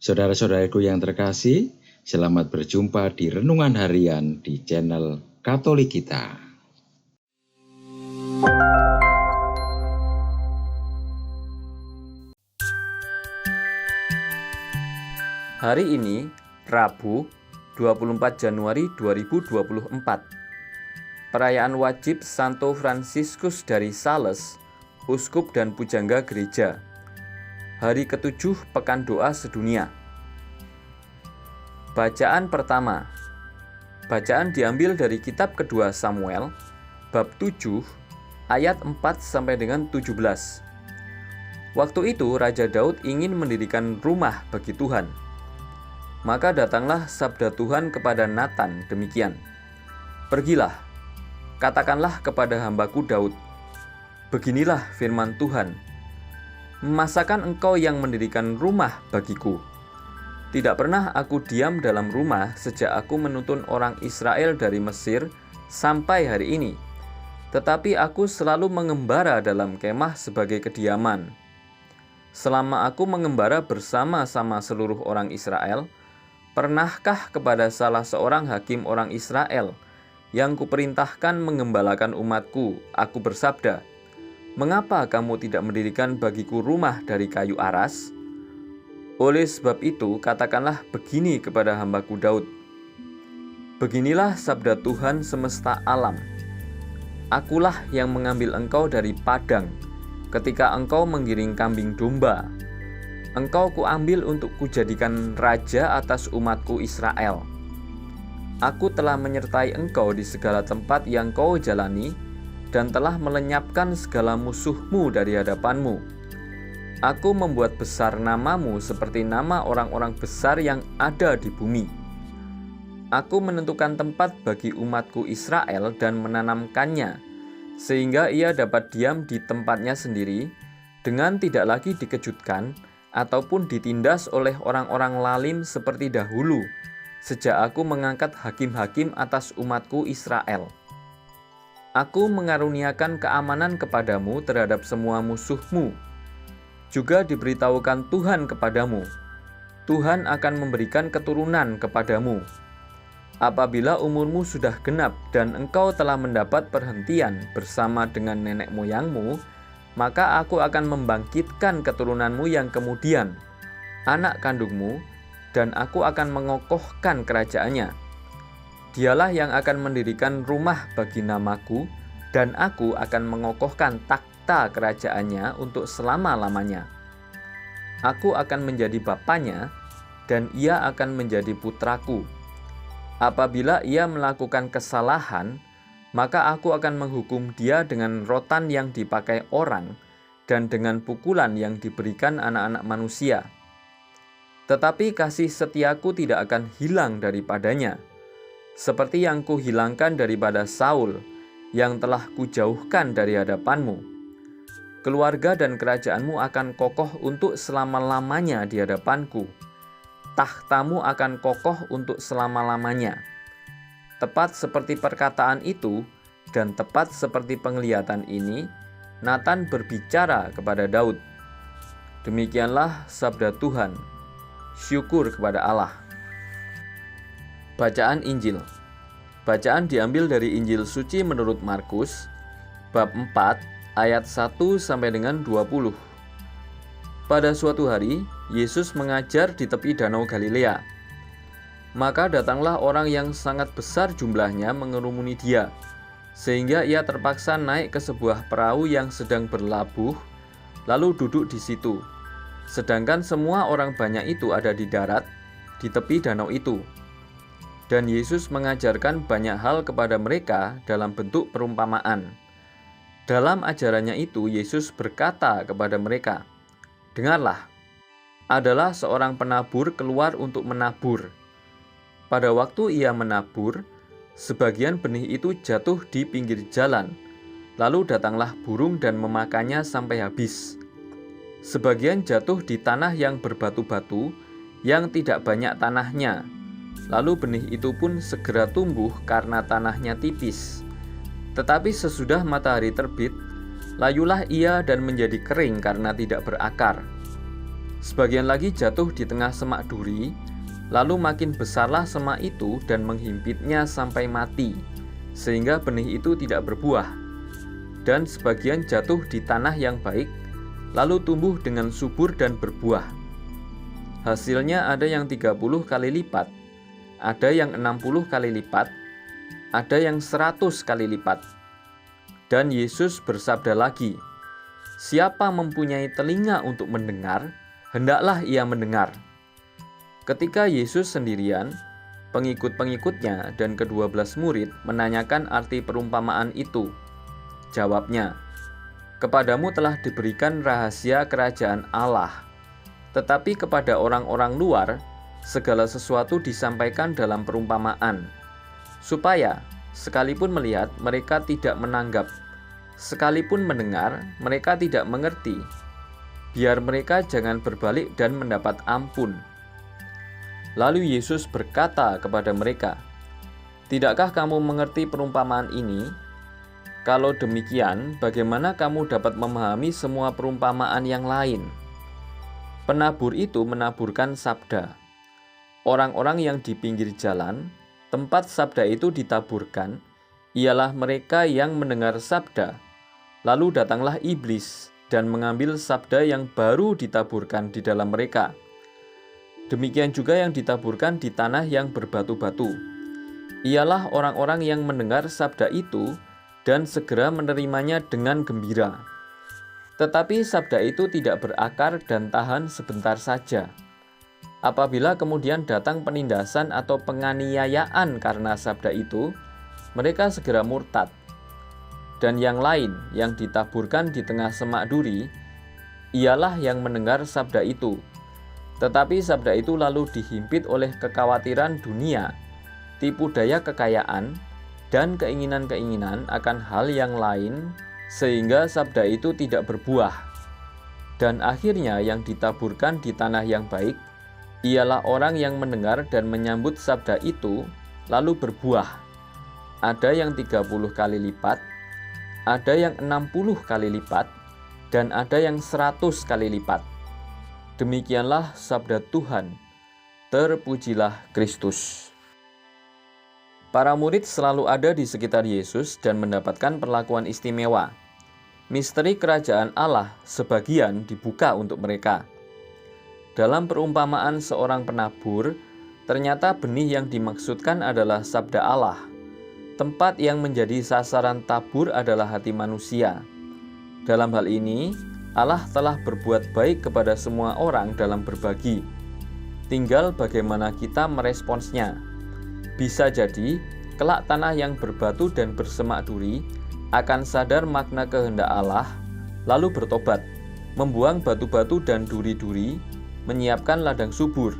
Saudara-saudaraku yang terkasih, selamat berjumpa di Renungan Harian di channel Katolik kita. Hari ini, Rabu, 24 Januari 2024. Perayaan wajib Santo Fransiskus dari Sales, Uskup dan Pujangga Gereja. Hari ke-7 Pekan Doa Sedunia. Bacaan pertama. Bacaan diambil dari kitab kedua Samuel, bab 7, ayat 4 sampai dengan 17. Waktu itu Raja Daud ingin mendirikan rumah bagi Tuhan. Maka datanglah sabda Tuhan kepada Natan demikian. Pergilah, katakanlah kepada hambaku Daud, beginilah firman Tuhan, masakan engkau yang mendirikan rumah bagiku. Tidak pernah aku diam dalam rumah sejak aku menuntun orang Israel dari Mesir sampai hari ini. Tetapi aku selalu mengembara dalam kemah sebagai kediaman. Selama aku mengembara bersama-sama seluruh orang Israel, pernahkah kepada salah seorang hakim orang Israel yang kuperintahkan mengembalakan umatku, aku bersabda, mengapa kamu tidak mendirikan bagiku rumah dari kayu aras? Oleh sebab itu, katakanlah begini kepada hambaku Daud. Beginilah sabda Tuhan semesta alam. Akulah yang mengambil engkau dari padang, ketika engkau menggiring kambing domba. Engkau kuambil untuk kujadikan raja atas umatku Israel. Aku telah menyertai engkau di segala tempat yang kau jalani, dan telah melenyapkan segala musuhmu dari hadapanmu. Aku membuat besar namamu seperti nama orang-orang besar yang ada di bumi. Aku menentukan tempat bagi umatku Israel dan menanamkannya, sehingga ia dapat diam di tempatnya sendiri, dengan tidak lagi dikejutkan, ataupun ditindas oleh orang-orang lalim seperti dahulu, sejak aku mengangkat hakim-hakim atas umatku Israel. Aku mengaruniakan keamanan kepadamu terhadap semua musuhmu. Juga diberitahukan Tuhan kepadamu, Tuhan akan memberikan keturunan kepadamu. Apabila umurmu sudah genap dan engkau telah mendapat perhentian bersama dengan nenek moyangmu, maka aku akan membangkitkan keturunanmu yang kemudian, anak kandungmu, dan aku akan mengokohkan kerajaannya. Dialah yang akan mendirikan rumah bagi namaku, dan aku akan mengokohkan takhta kerajaannya untuk selama-lamanya. Aku akan menjadi bapanya, dan ia akan menjadi putraku. Apabila ia melakukan kesalahan, maka aku akan menghukum dia dengan rotan yang dipakai orang, dan dengan pukulan yang diberikan anak-anak manusia. Tetapi kasih setiaku tidak akan hilang daripadanya, seperti yang kuhilangkan daripada Saul, yang telah kujauhkan dari hadapanmu. Keluarga dan kerajaanmu akan kokoh untuk selama-lamanya di hadapanku. Tahtamu akan kokoh untuk selama-lamanya. Tepat seperti perkataan itu, dan tepat seperti penglihatan ini, Natan berbicara kepada Daud. Demikianlah sabda Tuhan. Syukur kepada Allah. Bacaan Injil. Bacaan diambil dari Injil Suci menurut Markus, bab 4, ayat 1 sampai dengan 20. Pada suatu hari, Yesus mengajar di tepi danau Galilea. Maka datanglah orang yang sangat besar jumlahnya mengerumuni dia, sehingga ia terpaksa naik ke sebuah perahu yang sedang berlabuh, lalu duduk di situ. Sedangkan semua orang banyak itu ada di darat, di tepi danau itu. Dan Yesus mengajarkan banyak hal kepada mereka dalam bentuk perumpamaan. Dalam ajarannya itu, Yesus berkata kepada mereka, dengarlah, adalah seorang penabur keluar untuk menabur. Pada waktu ia menabur, sebagian benih itu jatuh di pinggir jalan, lalu datanglah burung dan memakannya sampai habis. Sebagian jatuh di tanah yang berbatu-batu, yang tidak banyak tanahnya, lalu benih itu pun segera tumbuh karena tanahnya tipis. Tetapi sesudah matahari terbit, layulah ia dan menjadi kering karena tidak berakar. Sebagian lagi jatuh di tengah semak duri, lalu makin besarlah semak itu dan menghimpitnya sampai mati, sehingga benih itu tidak berbuah. Dan sebagian jatuh di tanah yang baik, lalu tumbuh dengan subur dan berbuah. Hasilnya ada yang 30 kali lipat, ada yang 60 kali lipat, ada yang 100 kali lipat. Dan Yesus bersabda lagi, "Siapa mempunyai telinga untuk mendengar, hendaklah ia mendengar." Ketika Yesus sendirian, pengikut-pengikutnya dan ke-12 murid menanyakan arti perumpamaan itu. Jawabnya, "Kepadamu telah diberikan rahasia kerajaan Allah, tetapi kepada orang-orang luar, segala sesuatu disampaikan dalam perumpamaan, supaya sekalipun melihat mereka tidak menanggap, sekalipun mendengar mereka tidak mengerti, biar mereka jangan berbalik dan mendapat ampun." Lalu Yesus berkata kepada mereka, "Tidakkah kamu mengerti perumpamaan ini? Kalau demikian, bagaimana kamu dapat memahami semua perumpamaan yang lain?" Penabur itu menaburkan sabda. Orang-orang yang di pinggir jalan, tempat sabda itu ditaburkan, ialah mereka yang mendengar sabda. Lalu datanglah iblis dan mengambil sabda yang baru ditaburkan di dalam mereka. Demikian juga yang ditaburkan di tanah yang berbatu-batu. Ialah orang-orang yang mendengar sabda itu dan segera menerimanya dengan gembira. Tetapi sabda itu tidak berakar dan tahan sebentar saja. Apabila kemudian datang penindasan atau penganiayaan karena sabda itu, mereka segera murtad. Dan yang lain yang ditaburkan di tengah semak duri, ialah yang mendengar sabda itu. Tetapi sabda itu lalu dihimpit oleh kekhawatiran dunia, tipu daya kekayaan, dan keinginan-keinginan akan hal yang lain, sehingga sabda itu tidak berbuah. Dan akhirnya yang ditaburkan di tanah yang baik, ialah orang yang mendengar dan menyambut sabda itu, lalu berbuah. Ada yang 30 kali lipat, ada yang 60 kali lipat, dan ada yang 100 kali lipat. Demikianlah sabda Tuhan. Terpujilah Kristus. Para murid selalu ada di sekitar Yesus dan mendapatkan perlakuan istimewa. Misteri kerajaan Allah sebagian dibuka untuk mereka. Dalam perumpamaan seorang penabur, ternyata benih yang dimaksudkan adalah sabda Allah. Tempat yang menjadi sasaran tabur adalah hati manusia. Dalam hal ini, Allah telah berbuat baik kepada semua orang dalam berbagi. Tinggal bagaimana kita meresponsnya. Bisa jadi, kelak tanah yang berbatu dan bersemak duri akan sadar makna kehendak Allah, lalu bertobat, membuang batu-batu dan duri-duri, menyiapkan ladang subur.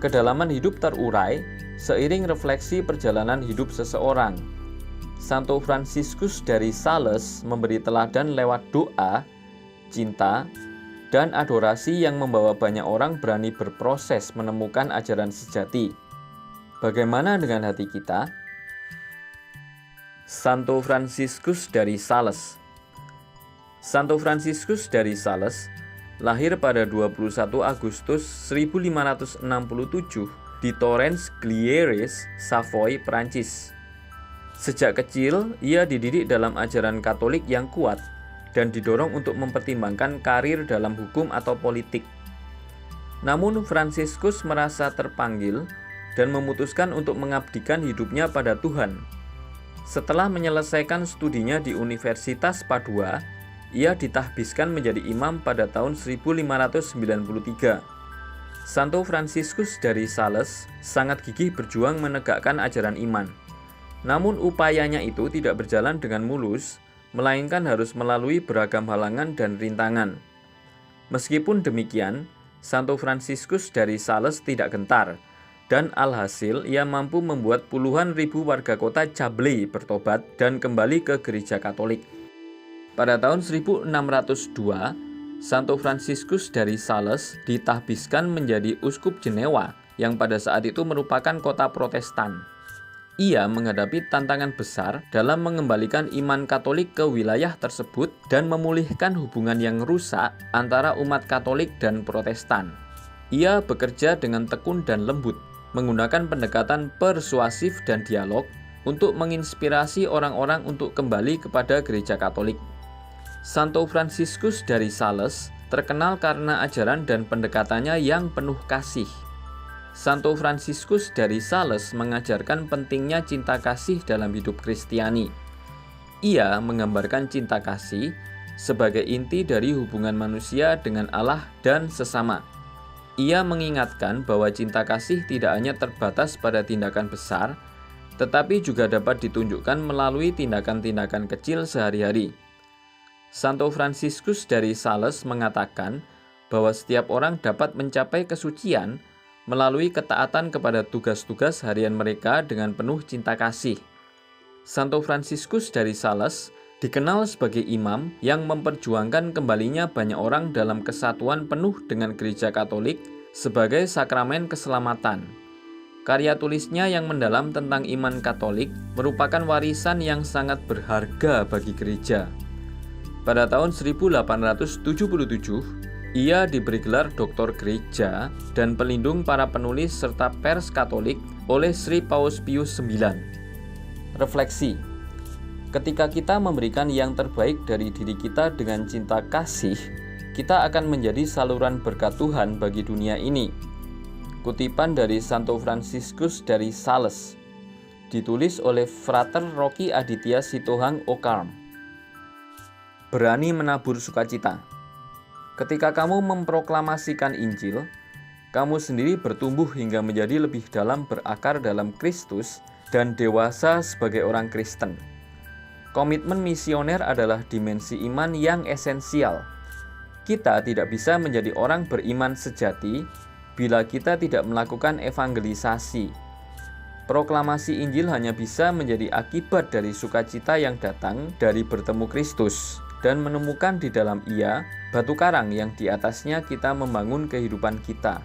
Kedalaman hidup terurai seiring refleksi perjalanan hidup seseorang. Santo Fransiskus dari Sales memberi teladan lewat doa, cinta, dan adorasi yang membawa banyak orang berani berproses menemukan ajaran sejati. Bagaimana dengan hati kita? Santo Fransiskus dari Sales. Santo Fransiskus dari Sales lahir pada 21 Agustus 1567 di Torrens Glières, Savoy, Prancis. Sejak kecil, ia dididik dalam ajaran Katolik yang kuat dan didorong untuk mempertimbangkan karir dalam hukum atau politik. Namun Fransiskus merasa terpanggil dan memutuskan untuk mengabdikan hidupnya pada Tuhan. Setelah menyelesaikan studinya di Universitas Padua, ia ditahbiskan menjadi imam pada tahun 1593. Santo Fransiskus dari Sales sangat gigih berjuang menegakkan ajaran iman. Namun upayanya itu tidak berjalan dengan mulus, melainkan harus melalui beragam halangan dan rintangan. Meskipun demikian, Santo Fransiskus dari Sales tidak gentar, dan alhasil ia mampu membuat puluhan ribu warga kota Chablais bertobat dan kembali ke gereja Katolik. Pada tahun 1602, Santo Fransiskus dari Sales ditahbiskan menjadi uskup Jenewa, yang pada saat itu merupakan kota Protestan. ia menghadapi tantangan besar dalam mengembalikan iman Katolik ke wilayah tersebut dan memulihkan hubungan yang rusak antara umat Katolik dan Protestan. Ia bekerja dengan tekun dan lembut, menggunakan pendekatan persuasif dan dialog untuk menginspirasi orang-orang untuk kembali kepada Gereja Katolik. Santo Fransiskus dari Sales terkenal karena ajaran dan pendekatannya yang penuh kasih. Santo Fransiskus dari Sales mengajarkan pentingnya cinta kasih dalam hidup Kristiani. Ia menggambarkan cinta kasih sebagai inti dari hubungan manusia dengan Allah dan sesama. Ia mengingatkan bahwa cinta kasih tidak hanya terbatas pada tindakan besar, tetapi juga dapat ditunjukkan melalui tindakan-tindakan kecil sehari-hari. Santo Fransiskus dari Sales mengatakan bahwa setiap orang dapat mencapai kesucian melalui ketaatan kepada tugas-tugas harian mereka dengan penuh cinta kasih. Santo Fransiskus dari Sales dikenal sebagai imam yang memperjuangkan kembalinya banyak orang dalam kesatuan penuh dengan Gereja Katolik sebagai sakramen keselamatan. Karya tulisnya yang mendalam tentang iman Katolik merupakan warisan yang sangat berharga bagi gereja. Pada tahun 1877, ia diberi gelar Doktor Gereja dan pelindung para penulis serta pers Katolik oleh Sri Paus Pius IX. Refleksi: ketika kita memberikan yang terbaik dari diri kita dengan cinta kasih, kita akan menjadi saluran berkat Tuhan bagi dunia ini. Kutipan dari Santo Fransiskus dari Sales, ditulis oleh Frater Rocky Aditya Sitohang Okarm. Berani menabur sukacita. Ketika kamu memproklamasikan Injil, kamu sendiri bertumbuh hingga menjadi lebih dalam berakar dalam Kristus dan dewasa sebagai orang Kristen. Komitmen misioner adalah dimensi iman yang esensial. Kita tidak bisa menjadi orang beriman sejati bila kita tidak melakukan evangelisasi. Proklamasi Injil hanya bisa menjadi akibat dari sukacita yang datang dari bertemu Kristus dan menemukan di dalam Ia batu karang yang di atasnya kita membangun kehidupan kita.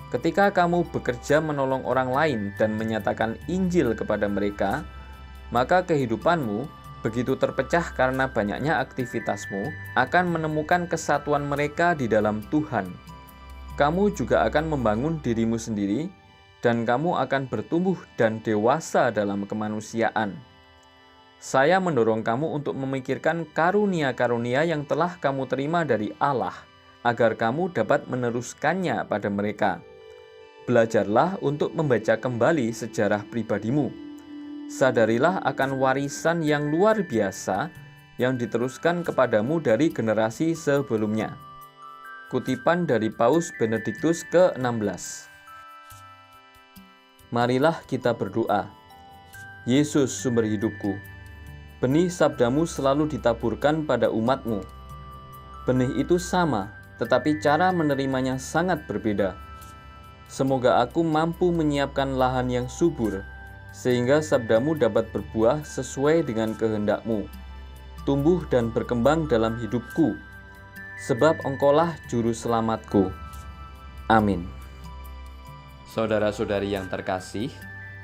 Ketika kamu bekerja menolong orang lain dan menyatakan Injil kepada mereka, maka kehidupanmu, begitu terpecah karena banyaknya aktivitasmu, akan menemukan kesatuan mereka di dalam Tuhan. Kamu juga akan membangun dirimu sendiri, dan kamu akan bertumbuh dan dewasa dalam kemanusiaan. Saya mendorong kamu untuk memikirkan karunia-karunia yang telah kamu terima dari Allah, agar kamu dapat meneruskannya pada mereka. Belajarlah untuk membaca kembali sejarah pribadimu. Sadarilah akan warisan yang luar biasa yang diteruskan kepadamu dari generasi sebelumnya. Kutipan dari Paus Benediktus ke-16. Marilah kita berdoa. Yesus sumber hidupku, benih sabdamu selalu ditaburkan pada umatmu. Benih itu sama, tetapi cara menerimanya sangat berbeda. Semoga aku mampu menyiapkan lahan yang subur, sehingga sabdamu dapat berbuah sesuai dengan kehendakmu, tumbuh dan berkembang dalam hidupku, sebab Engkaulah juru selamatku. Amin. Saudara-saudari yang terkasih,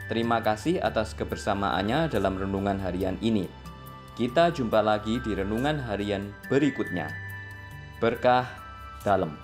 terima kasih atas kebersamaannya dalam renungan harian ini. Kita jumpa lagi di renungan harian berikutnya. Berkah dalam.